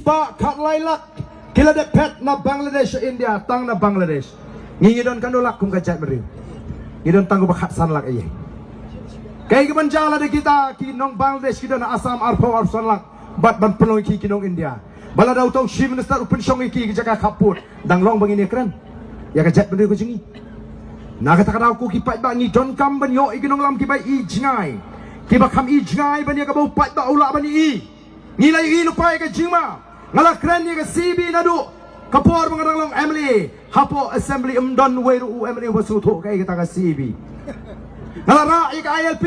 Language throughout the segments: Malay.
spa kat lailak kila de pet na Bangladesh India tang na Bangladesh ngidon kanulak kum kajat beri ngidon tanggu bakat sanlak aye kay kebanjala de kita kinong Bangladesh kita na Assam arpo ar sanlak bat ban pelong ki kinong India bala daw tong chief minister upin syong ki jaka kaput dang long bangini keren ya kajat beri ko jingi na kata kadaw ko ki pat ba ni don kam ban yo iginong lam ki ba i jingai ki ba kam i jingai ban ya ka bau pat ba ula ban i nilai ilu pai ka jima ngala keren ni ka CB nadu kapor mengarang long Emily hapo assembly umdon weru Emily wasuto kay kita ka CB ngala ra ka ILP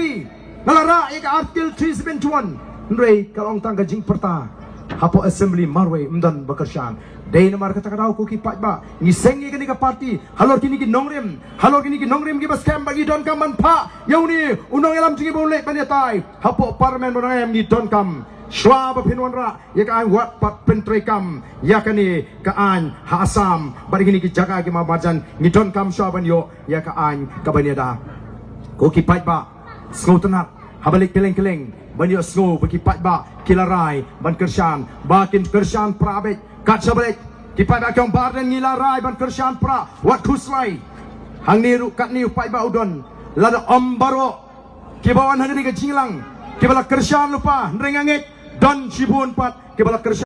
ngala ra ka article 371 ndrei kalong tang ka jing perta hapo assembly marwe umdon bakershan dei namar kata kadaw ko ki pat ba ni sengi ka ni ka party halor kini ki nongrem ki bas kam bagi don kam man pa yauni unong elam jingi boleh paniatai hapo parliament bonang ni don kam Shwab pinwanra ya kaan wat pat pentrekam ya kani kaan ha Assam bari gini ki jaga ki mabajan ni don kam shwaban yo ya kaan kabaniada ko ki pat ba sngo tanak habalik keleng banyo sngo bagi pat ba kilarai ban kershan bakin kershan prabet kat sabalik ki pat ba kyong barden ngilarai ban kershan pra wat kuslai hang niru kat niu pat ba udon lada ombaro ki bawan hadini ke jinglang ki bala kershan lupa nrengangek don Shibun pat kebala kerja